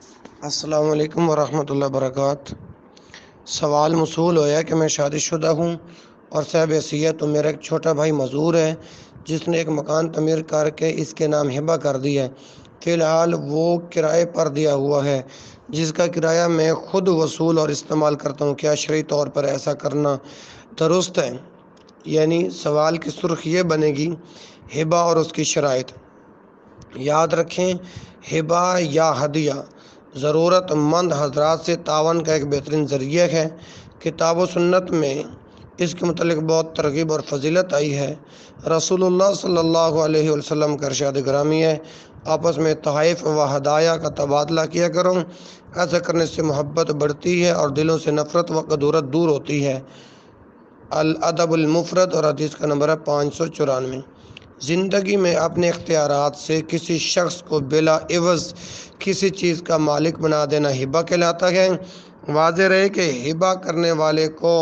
السلام علیکم ورحمۃ اللہ وبرکاتہ۔ سوال موصول ہوا کہ میں شادی شدہ ہوں اور صاحب حیثیت تو میرا ایک چھوٹا بھائی معذور ہے جس نے ایک مکان تعمیر کر کے اس کے نام ہبہ کر دی ہے۔ فی الحال وہ کرائے پر دیا ہوا ہے جس کا کرایہ میں خود وصول اور استعمال کرتا ہوں۔ کیا شرعی طور پر ایسا کرنا درست ہے؟ یعنی سوال کی سرخ یہ بنے گی ہبہ اور اس کی شرائط۔ یاد رکھیں، ہبہ یا ہدیہ ضرورت مند حضرات سے تعاون کا ایک بہترین ذریعہ ہے۔ کتاب و سنت میں اس کے متعلق بہت ترغیب اور فضیلت آئی ہے۔ رسول اللہ صلی اللہ علیہ وسلم کا ارشاد گرامی ہے، آپس میں تحائف و ہدایہ کا تبادلہ کیا کرو، ایسا کرنے سے محبت بڑھتی ہے اور دلوں سے نفرت و کدورت دور ہوتی ہے۔ الادب المفرد اور حدیث کا نمبر ہے 594۔ زندگی میں اپنے اختیارات سے کسی شخص کو بلا عوض کسی چیز کا مالک بنا دینا ہبہ کہلاتا ہے۔ واضح رہے کہ ہبہ کرنے والے کو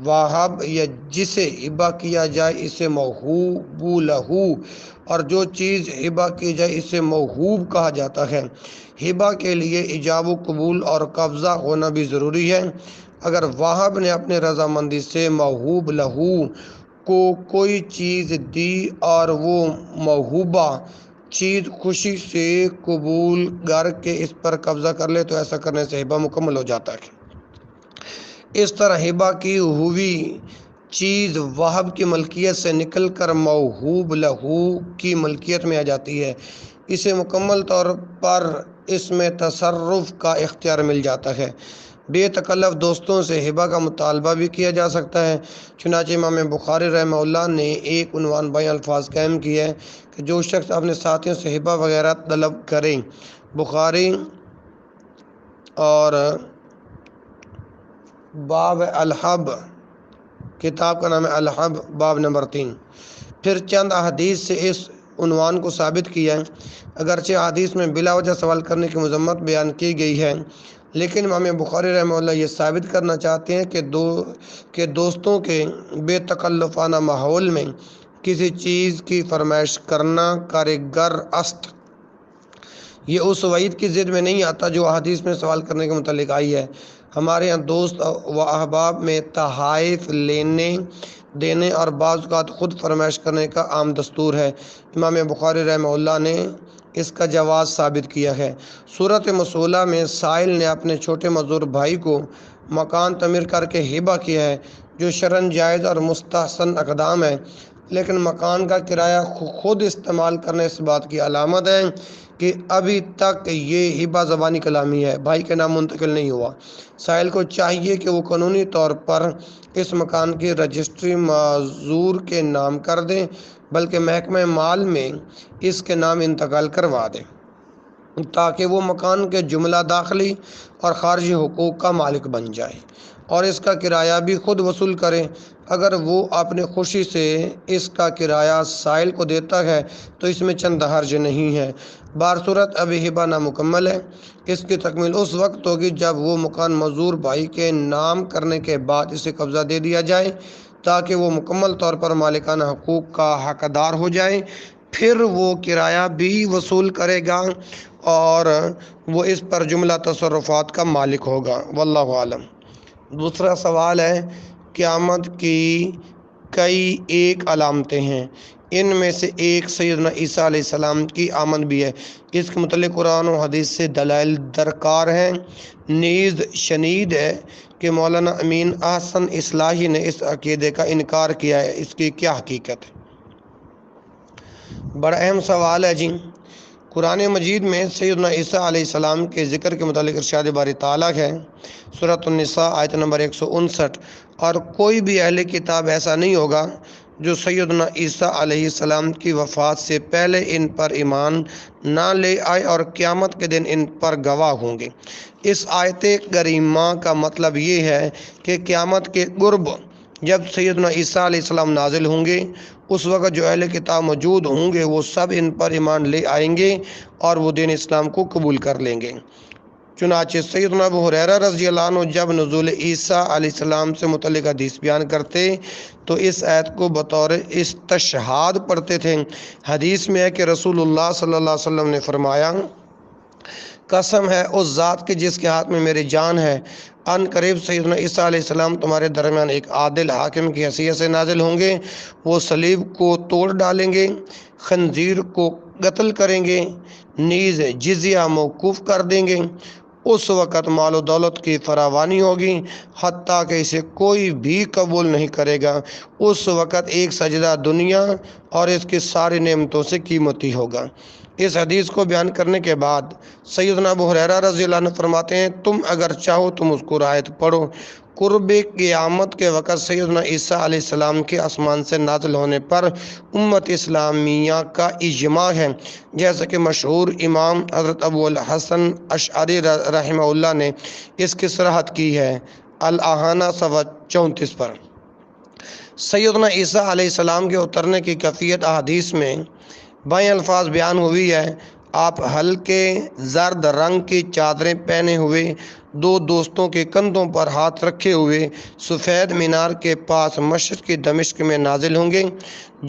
واہب یا جسے ہبہ کیا جائے اسے موہوب لہو، اور جو چیز ہبہ کی جائے اسے موہوب کہا جاتا ہے۔ ہبہ کے لیے ایجاب و قبول اور قبضہ ہونا بھی ضروری ہے۔ اگر واہب نے اپنے رضامندی سے موہوب لہو کو کوئی چیز دی اور وہ موہوبہ چیز خوشی سے قبول کر کے اس پر قبضہ کر لے تو ایسا کرنے سے ہبہ مکمل ہو جاتا ہے۔ اس طرح ہبہ کی ہوئی چیز واہب کی ملکیت سے نکل کر موہوب لہو کی ملکیت میں آ جاتی ہے۔ اسے مکمل طور پر اس میں تصرف کا اختیار مل جاتا ہے۔ بے تکلف دوستوں سے ہبہ کا مطالبہ بھی کیا جا سکتا ہے۔ چنانچہ امام بخاری رحمہ اللہ نے ایک عنوان بین الفاظ قائم کیا ہے کہ جو شخص اپنے ساتھیوں سے ہبہ وغیرہ طلب کرے۔ بخاری اور باب الحب، کتاب کا نام ہے الحب، باب نمبر 3۔ پھر چند احادیث سے اس عنوان کو ثابت کیا ہے۔ اگرچہ احادیث میں بلا وجہ سوال کرنے کی مذمت بیان کی گئی ہے، لیکن امام بخاری رحمہ اللہ یہ ثابت کرنا چاہتے ہیں کہ دوستوں کے بے تکلفانہ ماحول میں کسی چیز کی فرمائش کرنا کارگر است۔ یہ اس وعید کی ضد میں نہیں آتا جو احادیث میں سوال کرنے کے متعلق آئی ہے۔ ہمارے یہاں دوست و احباب میں تحائف لینے دینے اور بعض اوقات خود فرمائش کرنے کا عام دستور ہے۔ امام بخاری رحمہ اللہ نے اس کا جواز ثابت کیا ہے۔ صورت موصولہ میں سائل نے اپنے چھوٹے معذور بھائی کو مکان تعمیر کر کے ہبہ کیا ہے، جو شرعاً جائز اور مستحسن اقدام ہے، لیکن مکان کا کرایہ خود استعمال کرنے اس بات کی علامت ہے کہ ابھی تک یہ ہبہ زبانی کلامی ہے، بھائی کے نام منتقل نہیں ہوا۔ سائل کو چاہیے کہ وہ قانونی طور پر اس مکان کی رجسٹری معذور کے نام کر دیں، بلکہ محکمہ مال میں اس کے نام انتقال کروا دیں تاکہ وہ مکان کے جملہ داخلی اور خارجی حقوق کا مالک بن جائے اور اس کا کرایہ بھی خود وصول کرے۔ اگر وہ اپنی خوشی سے اس کا کرایہ سائل کو دیتا ہے تو اس میں چند حرج نہیں ہے۔ بہرصورت ابھی ہبہ نامکمل ہے۔ اس کی تکمیل اس وقت ہوگی جب وہ مکان معذور بھائی کے نام کرنے کے بعد اسے قبضہ دے دیا جائے تاکہ وہ مکمل طور پر مالکانہ حقوق کا حقدار ہو جائے۔ پھر وہ کرایہ بھی وصول کرے گا اور وہ اس پر جملہ تصرفات کا مالک ہوگا۔ واللہ عالم۔ دوسرا سوال ہے، قیامت کی کئی ایک علامتیں ہیں، ان میں سے ایک سیدنا عیسیٰ علیہ السلام کی آمد بھی ہے۔ اس کے متعلق قرآن و حدیث سے دلائل درکار ہیں۔ نیز شنید ہے کہ مولانا امین احسن اصلاحی نے اس عقیدے کا انکار کیا ہے۔ اس کی کیا حقیقت ہے؟ بڑا اہم سوال ہے جی۔ قرآن مجید میں سیدنا عیسیٰ علیہ السلام کے ذکر کے متعلق ارشاد باری تعالیٰ ہے، سورۃ النساء آیت نمبر 159، اور کوئی بھی اہل کتاب ایسا نہیں ہوگا جو سیدنا عیسیٰ علیہ السلام کی وفات سے پہلے ان پر ایمان نہ لے آئے اور قیامت کے دن ان پر گواہ ہوں گے۔ اس آیت کریمہ کا مطلب یہ ہے کہ قیامت کے قرب جب سیدنا عیسیٰ علیہ السلام نازل ہوں گے، اس وقت جو اہل کتاب موجود ہوں گے وہ سب ان پر ایمان لے آئیں گے اور وہ دین اسلام کو قبول کر لیں گے۔ چنانچہ سیدنا ابو ہریرہ رضی اللہ عنہ جب نزول عیسیٰ علیہ السلام سے متعلق حدیث بیان کرتے تو اس آیت کو بطور استشہاد پڑھتے تھے۔ حدیث میں ہے کہ رسول اللہ صلی اللہ علیہ وسلم نے فرمایا قسم ہے اس ذات کی جس کے ہاتھ میں میری جان ہے، ان قریب سیدنا عیسیٰ علیہ السلام تمہارے درمیان ایک عادل حاکم کی حیثیت سے نازل ہوں گے۔ وہ صلیب کو توڑ ڈالیں گے، خنزیر کو قتل کریں گے، نیز جزیہ موقوف کر دیں گے۔ اس وقت مال و دولت کی فراوانی ہوگی حتیٰ کہ اسے کوئی بھی قبول نہیں کرے گا۔ اس وقت ایک سجدہ دنیا اور اس کی ساری نعمتوں سے قیمتی ہوگا۔ اس حدیث کو بیان کرنے کے بعد سیدنا ابو ہریرہ رضی اللہ عنہ فرماتے ہیں، تم اگر چاہو تم اس کو آیت پڑھو۔ قرب قیامت کے وقت سیدنا عیسیٰ علیہ السلام کے آسمان سے نازل ہونے پر امت اسلامیہ کا اجماع ہے، جیسا کہ مشہور امام حضرت ابو الحسن اشعری رحمہ اللہ نے اس کی صراحت کی ہے، الاحانہ صفحہ 34 پر۔ سیدنا عیسیٰ علیہ السلام کے اترنے کی کیفیت احادیث میں بائیں الفاظ بیان ہوئی ہے۔ آپ ہلکے زرد رنگ کی چادریں پہنے ہوئے، دو دوستوں کے کندھوں پر ہاتھ رکھے ہوئے، سفید مینار کے پاس مشرق کی دمشق میں نازل ہوں گے۔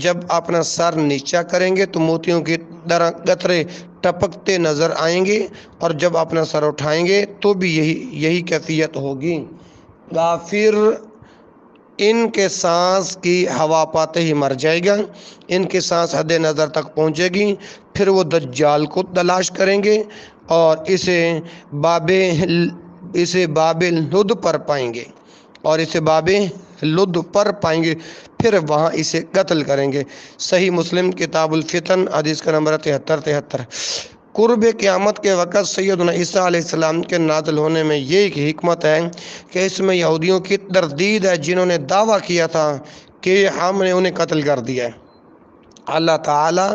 جب اپنا سر نیچا کریں گے تو موتیوں کی طرح قطرے ٹپکتے نظر آئیں گے، اور جب اپنا سر اٹھائیں گے تو بھی یہی کیفیت ہوگی۔ کافر ان کے سانس کی ہوا پاتے ہی مر جائے گا، ان کی سانس حد نظر تک پہنچے گی، پھر وہ دجال کو تلاش کریں گے اور اسے باب لد پر پائیں گے، پھر وہاں اسے قتل کریں گے۔ صحیح مسلم کتاب الفتن حدیث کا نمبر 73۔ قرب قیامت کے وقت سیدنا عیسیٰ علیہ السلام کے نازل ہونے میں یہ ایک حکمت ہے کہ اس میں یہودیوں کی تردید ہے، جنہوں نے دعویٰ کیا تھا کہ ہم نے انہیں قتل کر دیا ہے۔ اللہ تعالیٰ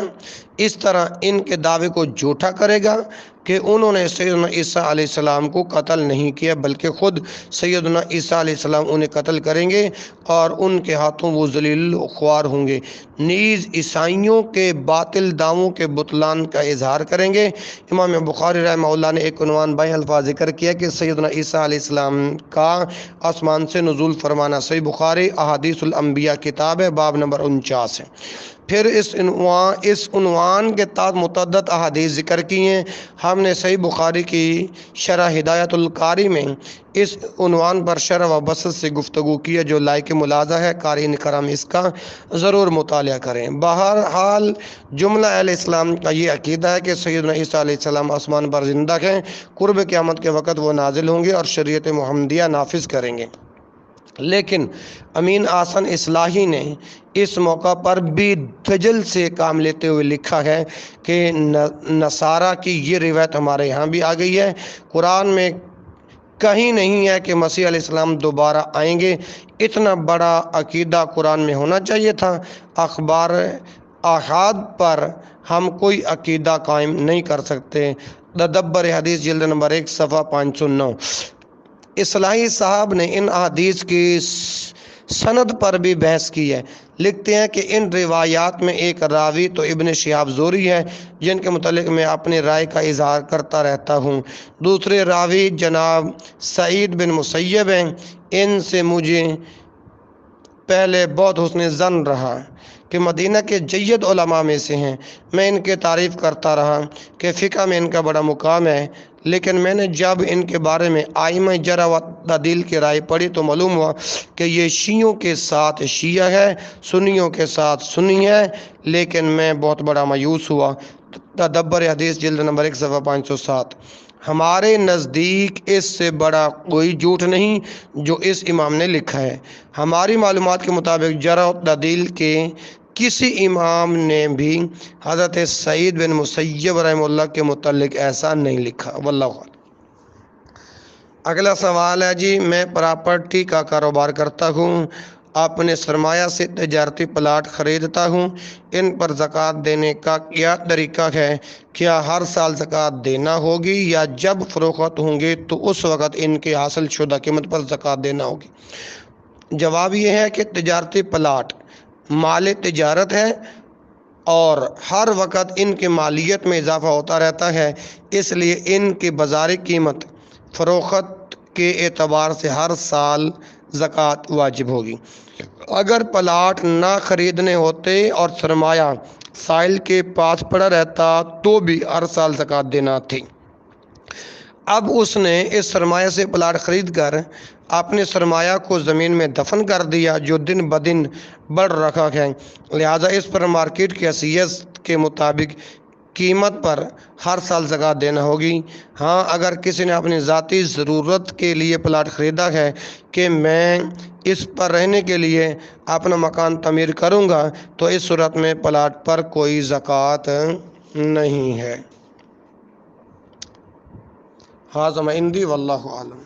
اس طرح ان کے دعوے کو جھوٹا کرے گا کہ انہوں نے سیدنا عیسیٰ علیہ السلام کو قتل نہیں کیا، بلکہ خود سیدنا عیسیٰ علیہ السلام انہیں قتل کریں گے اور ان کے ہاتھوں وہ ذلیل خوار ہوں گے۔ نیز عیسائیوں کے باطل دعووں کے بطلان کا اظہار کریں گے۔ امام بخاری رحمہ اللہ نے ایک عنوان بائیں الفاظ ذکر کیا کہ سیدنا عیسیٰ علیہ السلام کا آسمان سے نزول فرمانا۔ صحیح بخاری احادیث الانبیاء کتاب ہے، باب نمبر 49 ہے۔ پھر اس عنوان کے تحت متعدد احادیث ذکر کی ہیں۔ ہم نے صحیح بخاری کی شرح ہدایت القاری میں اس عنوان پر شرح و بسط سے گفتگو کی ہے، جو لائق ملاحظہ ہے، قارئین کرام اس کا ضرور مطالعہ کریں۔ بہرحال جملہ اہل اسلام کا یہ عقیدہ ہے کہ سیدنا عیسیٰ علیہ السلام آسمان پر زندہ ہیں، قرب قیامت کے وقت وہ نازل ہوں گے اور شریعت محمدیہ نافذ کریں گے۔ لیکن امین احسن اصلاحی نے اس موقع پر بھی دجل سے کام لیتے ہوئے لکھا ہے کہ نصارہ کی یہ روایت ہمارے یہاں بھی آ گئی ہے، قرآن میں کہیں نہیں ہے کہ مسیح علیہ السلام دوبارہ آئیں گے۔ اتنا بڑا عقیدہ قرآن میں ہونا چاہیے تھا۔ اخبار احاد پر ہم کوئی عقیدہ قائم نہیں کر سکتے۔ تدبر حدیث جلد نمبر 1 صفحہ 509۔ اصلاحی صاحب نے ان احادیث کی سند پر بھی بحث کی ہے۔ لکھتے ہیں کہ ان روایات میں ایک راوی تو ابن شہاب زہری ہے، جن کے متعلق میں اپنی رائے کا اظہار کرتا رہتا ہوں۔ دوسرے راوی جناب سعید بن مسیب ہیں، ان سے مجھے پہلے بہت حسن ظن رہا کہ مدینہ کے جید علماء میں سے ہیں۔ میں ان کی تعریف کرتا رہا کہ فقہ میں ان کا بڑا مقام ہے، لیکن میں نے جب ان کے بارے میں ائمہ جرح و تعدیل کی رائے پڑھی تو معلوم ہوا کہ یہ شیعوں کے ساتھ شیعہ ہے، سنیوں کے ساتھ سنی ہے، لیکن میں بہت بڑا مایوس ہوا۔ تدبر حدیث جلد نمبر 1 صفحہ 507۔ ہمارے نزدیک اس سے بڑا کوئی جھوٹ نہیں جو اس امام نے لکھا ہے۔ ہماری معلومات کے مطابق جرح و تعدیل کے کسی امام نے بھی حضرت سعید بن مسیب رحمہ اللہ کے متعلق ایسا نہیں لکھا۔ واللہ اعلم۔ اگلا سوال ہے جی، میں پراپرٹی کا کاروبار کرتا ہوں، اپنے سرمایہ سے تجارتی پلاٹ خریدتا ہوں، ان پر زکوٰۃ دینے کا کیا طریقہ ہے؟ کیا ہر سال زکوٰۃ دینا ہوگی یا جب فروخت ہوں گے تو اس وقت ان کے حاصل شدہ قیمت پر زکوٰۃ دینا ہوگی؟ جواب یہ ہے کہ تجارتی پلاٹ مال تجارت ہے اور ہر وقت ان کی مالیت میں اضافہ ہوتا رہتا ہے، اس لیے ان کی بازاری قیمت فروخت کے اعتبار سے ہر سال زکوٰۃ واجب ہوگی۔ اگر پلاٹ نہ خریدنے ہوتے اور سرمایہ سائل کے پاس پڑا رہتا تو بھی ہر سال زکوٰۃ دینا تھی۔ اب اس نے اس سرمایہ سے پلاٹ خرید کر اپنے سرمایہ کو زمین میں دفن کر دیا جو دن بدن بڑھ رہا ہے، لہذا اس پر مارکیٹ کی حیثیت کے مطابق قیمت پر ہر سال زکوٰۃ دینا ہوگی۔ ہاں، اگر کسی نے اپنی ذاتی ضرورت کے لیے پلاٹ خریدا ہے کہ میں اس پر رہنے کے لیے اپنا مکان تعمیر کروں گا تو اس صورت میں پلاٹ پر کوئی زکوٰۃ نہیں ہے۔ ھذا ما عندی واللہ اعلم۔